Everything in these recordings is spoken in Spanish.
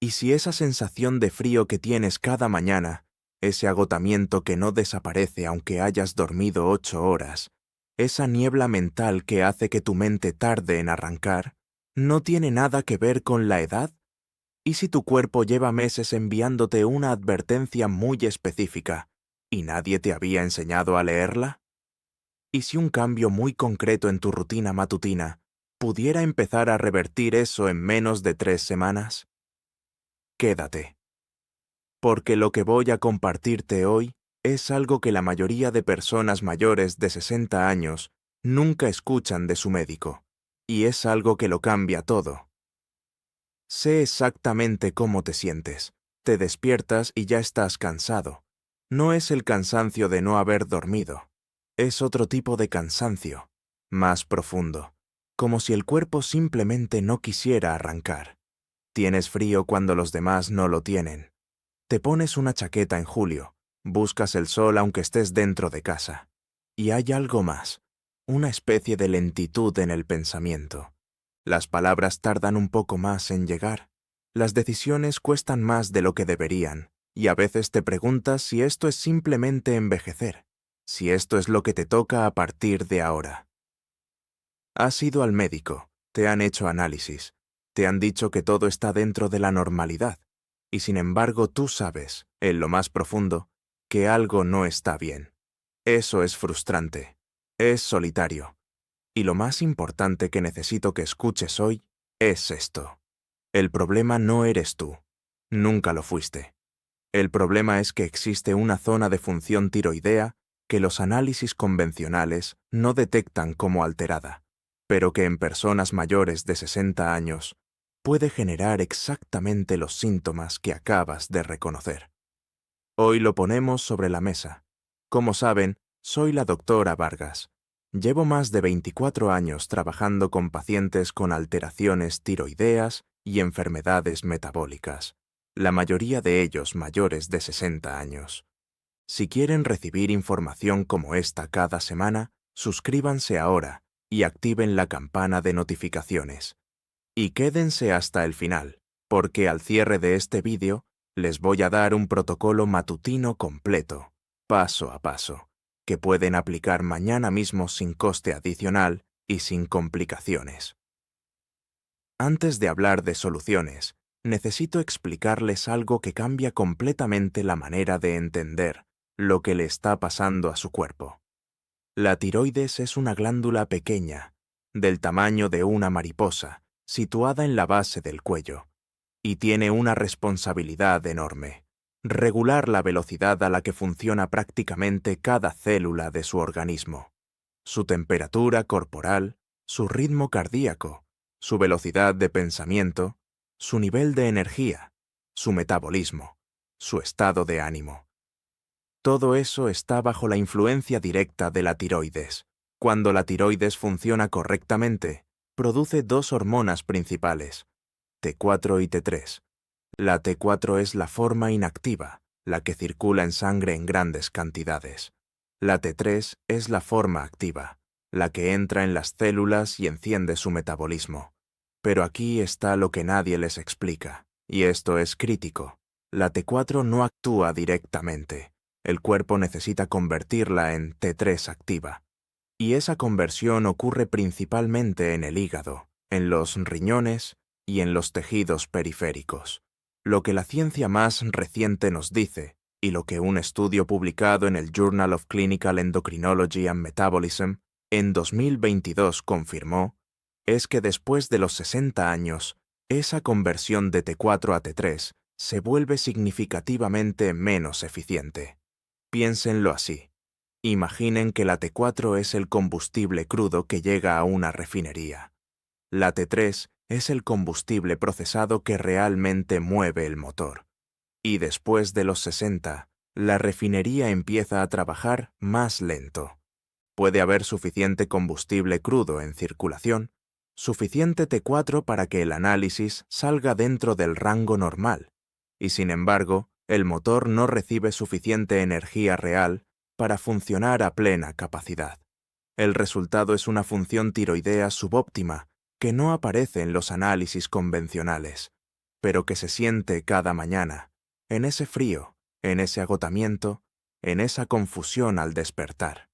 Y si esa sensación de frío que tienes cada mañana, ese agotamiento que no desaparece aunque hayas dormido 8 horas, esa niebla mental que hace que tu mente tarde en arrancar, ¿no tiene nada que ver con la edad? ¿Y si tu cuerpo lleva meses enviándote una advertencia muy específica y nadie te había enseñado a leerla? ¿Y si un cambio muy concreto en tu rutina matutina pudiera empezar a revertir eso en menos de 3 semanas? Quédate, porque lo que voy a compartirte hoy es algo que la mayoría de personas mayores de 60 años nunca escuchan de su médico, y es algo que lo cambia todo. Sé exactamente cómo te sientes. Te despiertas y ya estás cansado. No es el cansancio de no haber dormido. Es otro tipo de cansancio, más profundo, como si el cuerpo simplemente no quisiera arrancar. Tienes frío cuando los demás no lo tienen. Te pones una chaqueta en julio, buscas el sol aunque estés dentro de casa. Y hay algo más, una especie de lentitud en el pensamiento. Las palabras tardan un poco más en llegar. Las decisiones cuestan más de lo que deberían, y a veces te preguntas si esto es simplemente envejecer, si esto es lo que te toca a partir de ahora. Has ido al médico, te han hecho análisis, te han dicho que todo está dentro de la normalidad, y sin embargo tú sabes, en lo más profundo, que algo no está bien. Eso es frustrante, es solitario. Y lo más importante que necesito que escuches hoy es esto. El problema no eres tú. Nunca lo fuiste. El problema es que existe una zona de función tiroidea que los análisis convencionales no detectan como alterada, pero que en personas mayores de 60 años puede generar exactamente los síntomas que acabas de reconocer. Hoy lo ponemos sobre la mesa. Como saben, soy la doctora Vargas. Llevo más de 24 años trabajando con pacientes con alteraciones tiroideas y enfermedades metabólicas, la mayoría de ellos mayores de 60 años. Si quieren recibir información como esta cada semana, suscríbanse ahora y activen la campana de notificaciones. Y quédense hasta el final, porque al cierre de este vídeo les voy a dar un protocolo matutino completo, paso a paso, que pueden aplicar mañana mismo sin coste adicional y sin complicaciones. Antes de hablar de soluciones, necesito explicarles algo que cambia completamente la manera de entender lo que le está pasando a su cuerpo. La tiroides es una glándula pequeña, del tamaño de una mariposa, situada en la base del cuello, y tiene una responsabilidad enorme: regular la velocidad a la que funciona prácticamente cada célula de su organismo, su temperatura corporal, su ritmo cardíaco, su velocidad de pensamiento, su nivel de energía, su metabolismo, su estado de ánimo. Todo eso está bajo la influencia directa de la tiroides. Cuando la tiroides funciona correctamente, produce dos hormonas principales, T4 y T3. La T4 es la forma inactiva, la que circula en sangre en grandes cantidades. La T3 es la forma activa, la que entra en las células y enciende su metabolismo. Pero aquí está lo que nadie les explica, y esto es crítico. La T4 no actúa directamente. El cuerpo necesita convertirla en T3 activa. Y esa conversión ocurre principalmente en el hígado, en los riñones y en los tejidos periféricos. Lo que la ciencia más reciente nos dice, y lo que un estudio publicado en el Journal of Clinical Endocrinology and Metabolism en 2022 confirmó, es que después de los 60 años, esa conversión de T4 a T3 se vuelve significativamente menos eficiente. Piénsenlo así. Imaginen que la T4 es el combustible crudo que llega a una refinería. La T3 es el combustible procesado que realmente mueve el motor. Y después de los 60, la refinería empieza a trabajar más lento. Puede haber suficiente combustible crudo en circulación, suficiente T4 para que el análisis salga dentro del rango normal, y sin embargo, el motor no recibe suficiente energía real para funcionar a plena capacidad. El resultado es una función tiroidea subóptima que no aparece en los análisis convencionales. pero que se siente cada mañana, en ese frío, en ese agotamiento, en esa confusión al despertar.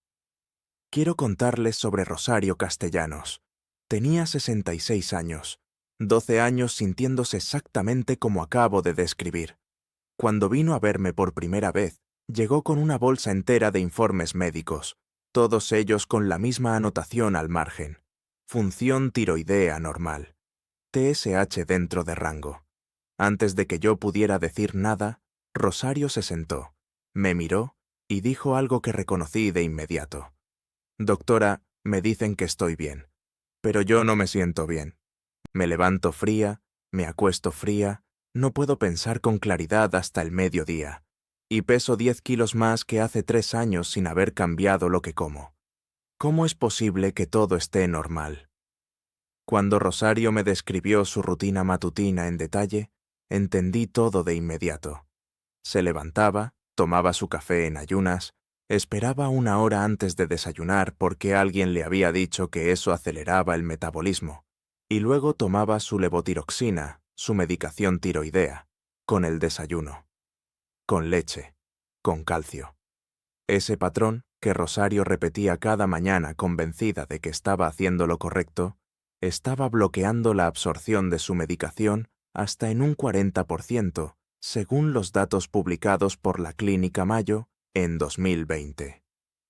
Quiero contarles sobre Rosario Castellanos. Tenía 66 años, 12 años sintiéndose exactamente como acabo de describir. Cuando vino a verme por primera vez, llegó con una bolsa entera de informes médicos, todos ellos con la misma anotación al margen. Función tiroidea normal. TSH dentro de rango. Antes de que yo pudiera decir nada, Rosario se sentó, me miró y dijo algo que reconocí de inmediato. Doctora, me dicen que estoy bien, pero yo no me siento bien. Me levanto fría, me acuesto fría, no puedo pensar con claridad hasta el mediodía, y peso 10 kilos más que hace 3 años sin haber cambiado lo que como. ¿Cómo es posible que todo esté normal? Cuando Rosario me describió su rutina matutina en detalle, entendí todo de inmediato. Se levantaba, tomaba su café en ayunas, esperaba 1 hora antes de desayunar porque alguien le había dicho que eso aceleraba el metabolismo, y luego tomaba su levotiroxina, su medicación tiroidea, con el desayuno, con leche, con calcio. Ese patrón, que Rosario repetía cada mañana convencida de que estaba haciendo lo correcto, estaba bloqueando la absorción de su medicación hasta en un 40%, según los datos publicados por la Clínica Mayo en 2020.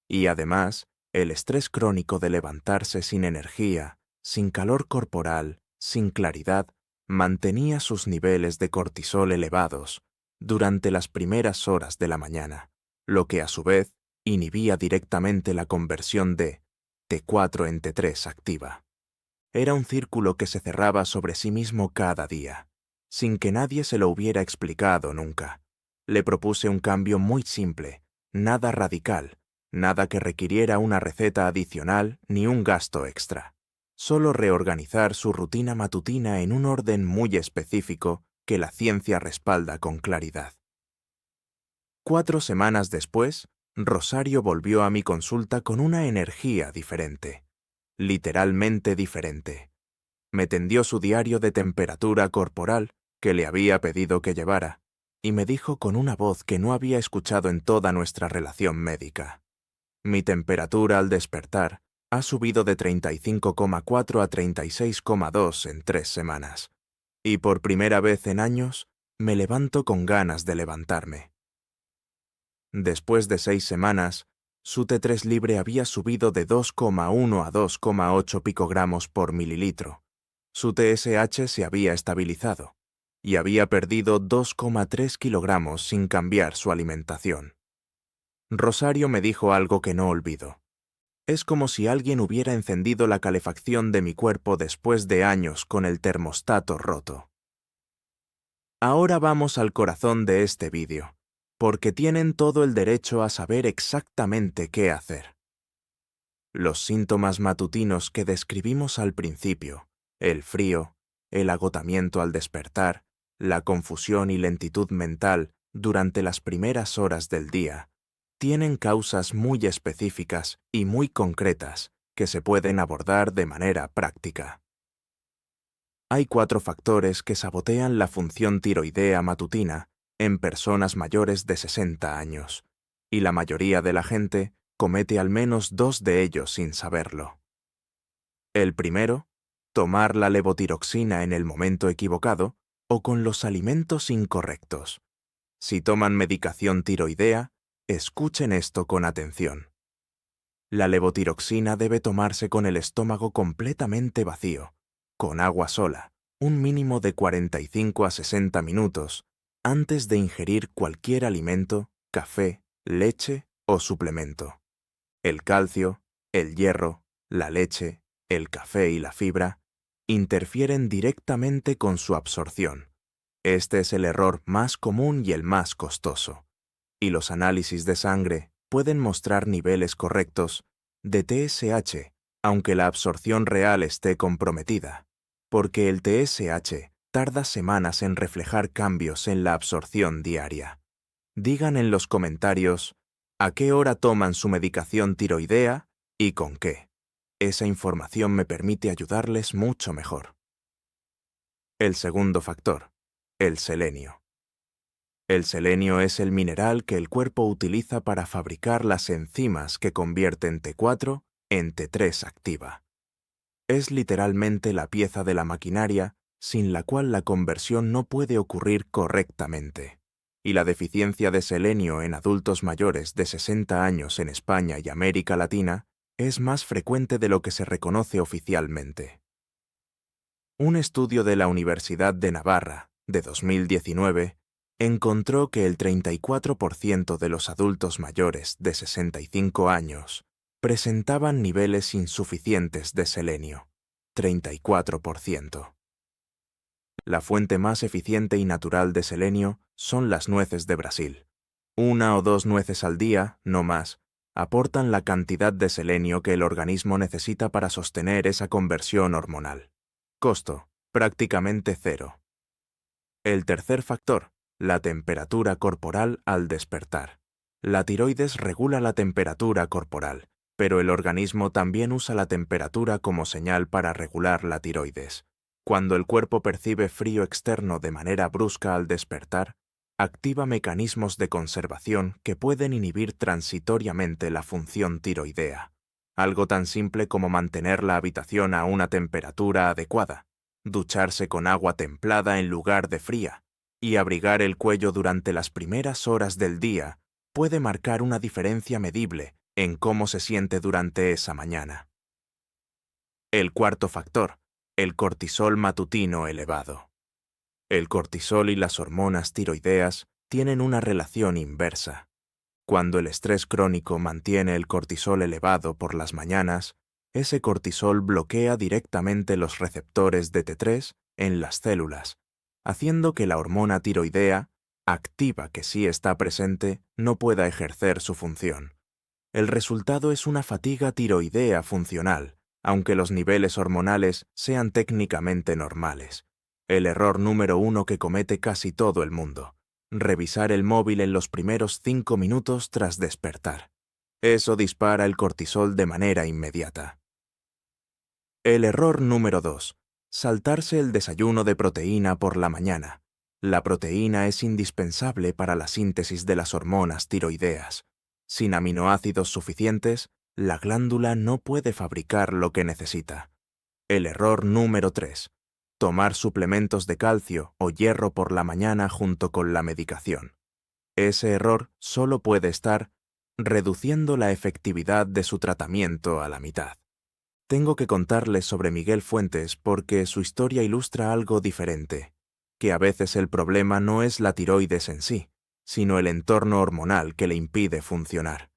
Y además, el estrés crónico de levantarse sin energía, sin calor corporal, sin claridad, mantenía sus niveles de cortisol elevados durante las primeras horas de la mañana, lo que a su vez inhibía directamente la conversión de T4 en T3 activa. Era un círculo que se cerraba sobre sí mismo cada día, sin que nadie se lo hubiera explicado nunca. Le propuse un cambio muy simple, nada radical, nada que requiriera una receta adicional ni un gasto extra. Solo reorganizar su rutina matutina en un orden muy específico que la ciencia respalda con claridad. 4 semanas después, Rosario volvió a mi consulta con una energía diferente, literalmente diferente. Me tendió su diario de temperatura corporal que le había pedido que llevara, y me dijo con una voz que no había escuchado en toda nuestra relación médica. Mi temperatura al despertar ha subido de 35,4 a 36,2 en 3 semanas, y por primera vez en años me levanto con ganas de levantarme. Después de 6 semanas, su T3 libre había subido de 2,1 a 2,8 picogramos por mililitro. Su TSH se había estabilizado y había perdido 2,3 kilogramos sin cambiar su alimentación. Rosario me dijo algo que no olvido. Es como si alguien hubiera encendido la calefacción de mi cuerpo después de años con el termostato roto. Ahora vamos al corazón de este vídeo, porque tienen todo el derecho a saber exactamente qué hacer. Los síntomas matutinos que describimos al principio, el frío, el agotamiento al despertar, la confusión y lentitud mental durante las primeras horas del día, tienen causas muy específicas y muy concretas que se pueden abordar de manera práctica. Hay 4 factores que sabotean la función tiroidea matutina en personas mayores de 60 años, y la mayoría de la gente comete al menos 2 de ellos sin saberlo. El primero, tomar la levotiroxina en el momento equivocado o con los alimentos incorrectos. Si toman medicación tiroidea, escuchen esto con atención. La levotiroxina debe tomarse con el estómago completamente vacío, con agua sola, un mínimo de 45 a 60 minutos, antes de ingerir cualquier alimento, café, leche o suplemento. El calcio, el hierro, la leche, el café y la fibra interfieren directamente con su absorción. Este es el error más común y el más costoso. Y los análisis de sangre pueden mostrar niveles correctos de TSH, aunque la absorción real esté comprometida, porque el TSH tarda semanas en reflejar cambios en la absorción diaria. Digan en los comentarios a qué hora toman su medicación tiroidea y con qué. Esa información me permite ayudarles mucho mejor. El segundo factor, el selenio. El selenio es el mineral que el cuerpo utiliza para fabricar las enzimas que convierten T4 en T3 activa. Es literalmente la pieza de la maquinaria sin la cual la conversión no puede ocurrir correctamente. Y la deficiencia de selenio en adultos mayores de 60 años en España y América Latina es más frecuente de lo que se reconoce oficialmente. Un estudio de la Universidad de Navarra, de 2019, encontró que el 34% de los adultos mayores de 65 años presentaban niveles insuficientes de selenio. 34%. La fuente más eficiente y natural de selenio son las nueces de Brasil. 1 o 2 nueces al día, no más, aportan la cantidad de selenio que el organismo necesita para sostener esa conversión hormonal. Costo: prácticamente cero. El tercer factor: la temperatura corporal al despertar. La tiroides regula la temperatura corporal, pero el organismo también usa la temperatura como señal para regular la tiroides. Cuando el cuerpo percibe frío externo de manera brusca al despertar, activa mecanismos de conservación que pueden inhibir transitoriamente la función tiroidea. Algo tan simple como mantener la habitación a una temperatura adecuada, ducharse con agua templada en lugar de fría, y abrigar el cuello durante las primeras horas del día puede marcar una diferencia medible en cómo se siente durante esa mañana. El cuarto factor: el cortisol matutino elevado. El cortisol y las hormonas tiroideas tienen una relación inversa. Cuando el estrés crónico mantiene el cortisol elevado por las mañanas, ese cortisol bloquea directamente los receptores de T3 en las células, haciendo que la hormona tiroidea, activa que sí está presente, no pueda ejercer su función. El resultado es una fatiga tiroidea funcional, aunque los niveles hormonales sean técnicamente normales. El error número 1 que comete casi todo el mundo: revisar el móvil en los primeros 5 minutos tras despertar. Eso dispara el cortisol de manera inmediata. El error número 2: saltarse el desayuno de proteína por la mañana. La proteína es indispensable para la síntesis de las hormonas tiroideas. Sin aminoácidos suficientes, la glándula no puede fabricar lo que necesita. El error número 3: tomar suplementos de calcio o hierro por la mañana junto con la medicación. Ese error solo puede estar reduciendo la efectividad de su tratamiento a la mitad. Tengo que contarles sobre Miguel Fuentes porque su historia ilustra algo diferente, que a veces el problema no es la tiroides en sí, sino el entorno hormonal que le impide funcionar.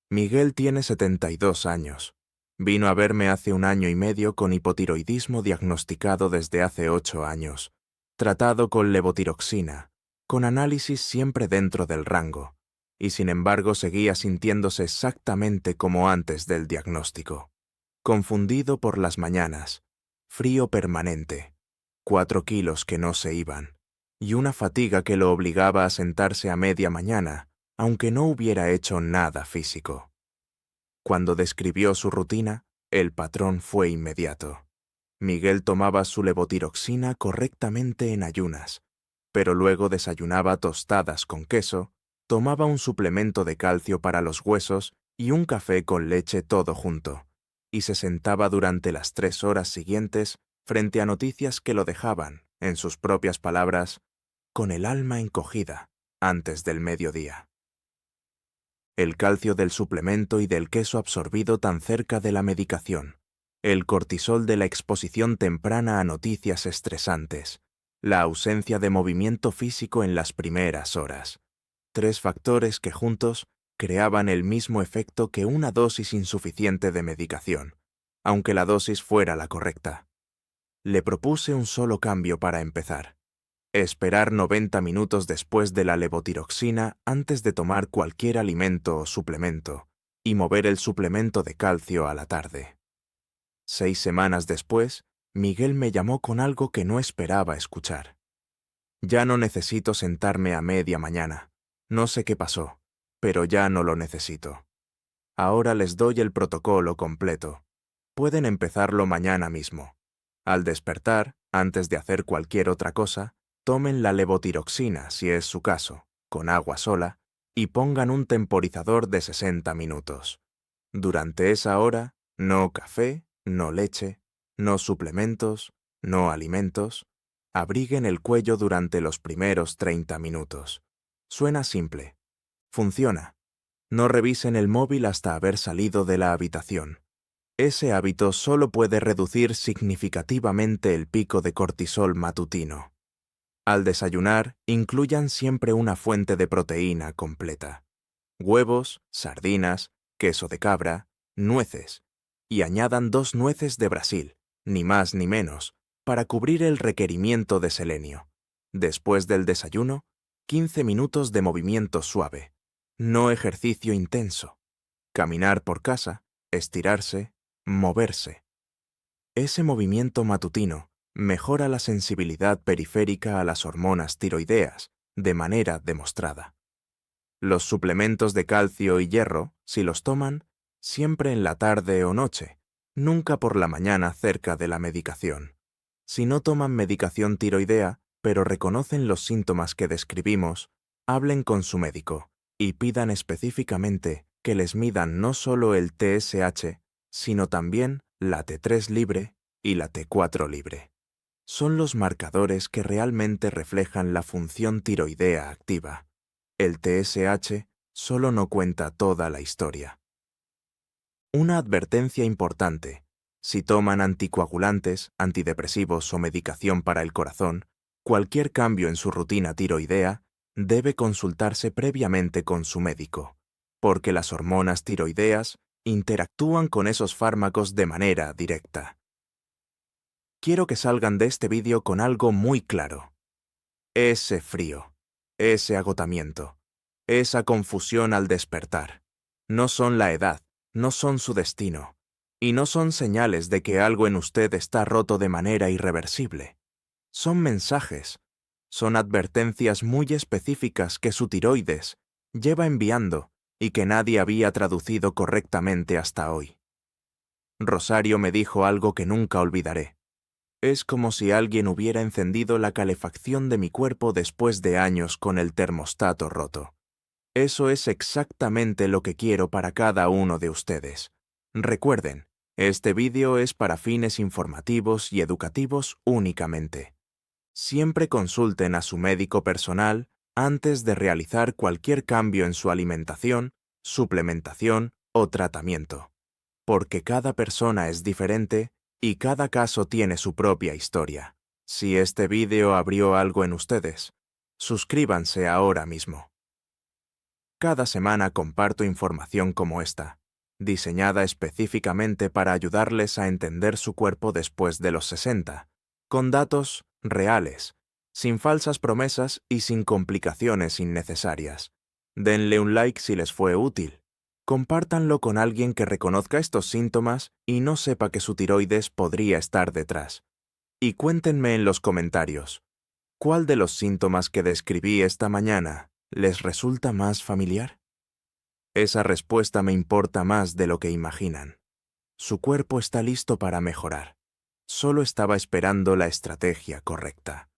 Miguel tiene 72 años. Vino a verme hace 1 año y medio con hipotiroidismo diagnosticado desde hace 8 años, tratado con levotiroxina, con análisis siempre dentro del rango, y sin embargo seguía sintiéndose exactamente como antes del diagnóstico. Confundido por las mañanas, frío permanente, 4 kilos que no se iban, y una fatiga que lo obligaba a sentarse a media mañana, aunque no hubiera hecho nada físico. Cuando describió su rutina, el patrón fue inmediato. Miguel tomaba su levotiroxina correctamente en ayunas, pero luego desayunaba tostadas con queso, tomaba un suplemento de calcio para los huesos y un café con leche todo junto, y se sentaba durante las 3 horas siguientes frente a noticias que lo dejaban, en sus propias palabras, con el alma encogida antes del mediodía. El calcio del suplemento y del queso absorbido tan cerca de la medicación, el cortisol de la exposición temprana a noticias estresantes, la ausencia de movimiento físico en las primeras horas. 3 factores que juntos creaban el mismo efecto que una dosis insuficiente de medicación, aunque la dosis fuera la correcta. Le propuse un solo cambio para empezar: esperar 90 minutos después de la levotiroxina antes de tomar cualquier alimento o suplemento, y mover el suplemento de calcio a la tarde. 6 semanas después, Miguel me llamó con algo que no esperaba escuchar. Ya no necesito sentarme a media mañana. No sé qué pasó, pero ya no lo necesito. Ahora les doy el protocolo completo. Pueden empezarlo mañana mismo. Al despertar, antes de hacer cualquier otra cosa, Tomen la levotiroxina, si es su caso, con agua sola, y pongan un temporizador de 60 minutos. Durante esa hora, no café, no leche, no suplementos, no alimentos. Abriguen el cuello durante los primeros 30 minutos. Suena simple. Funciona. No revisen el móvil hasta haber salido de la habitación. Ese hábito solo puede reducir significativamente el pico de cortisol matutino. Al desayunar, incluyan siempre una fuente de proteína completa. Huevos, sardinas, queso de cabra, nueces. Y añadan 2 nueces de Brasil, ni más ni menos, para cubrir el requerimiento de selenio. Después del desayuno, 15 minutos de movimiento suave. No ejercicio intenso. Caminar por casa, estirarse, moverse. Ese movimiento matutino mejora la sensibilidad periférica a las hormonas tiroideas, de manera demostrada. Los suplementos de calcio y hierro, si los toman, siempre en la tarde o noche, nunca por la mañana cerca de la medicación. Si no toman medicación tiroidea, pero reconocen los síntomas que describimos, hablen con su médico y pidan específicamente que les midan no solo el TSH, sino también la T3 libre y la T4 libre. Son los marcadores que realmente reflejan la función tiroidea activa. El TSH solo no cuenta toda la historia. Una advertencia importante. Si toman anticoagulantes, antidepresivos o medicación para el corazón, cualquier cambio en su rutina tiroidea debe consultarse previamente con su médico, porque las hormonas tiroideas interactúan con esos fármacos de manera directa. Quiero que salgan de este vídeo con algo muy claro. Ese frío, ese agotamiento, esa confusión al despertar, no son la edad, no son su destino, y no son señales de que algo en usted está roto de manera irreversible. Son mensajes, son advertencias muy específicas que su tiroides lleva enviando y que nadie había traducido correctamente hasta hoy. Rosario me dijo algo que nunca olvidaré. Es como si alguien hubiera encendido la calefacción de mi cuerpo después de años con el termostato roto. Eso es exactamente lo que quiero para cada uno de ustedes. Recuerden, este vídeo es para fines informativos y educativos únicamente. Siempre consulten a su médico personal antes de realizar cualquier cambio en su alimentación, suplementación o tratamiento, porque cada persona es diferente y cada caso tiene su propia historia. Si este vídeo abrió algo en ustedes, suscríbanse ahora mismo. Cada semana comparto información como esta, diseñada específicamente para ayudarles a entender su cuerpo después de los 60, con datos reales, sin falsas promesas y sin complicaciones innecesarias. Denle un like si les fue útil. Compártanlo con alguien que reconozca estos síntomas y no sepa que su tiroides podría estar detrás. Y cuéntenme en los comentarios, ¿cuál de los síntomas que describí esta mañana les resulta más familiar? Esa respuesta me importa más de lo que imaginan. Su cuerpo está listo para mejorar. Solo estaba esperando la estrategia correcta.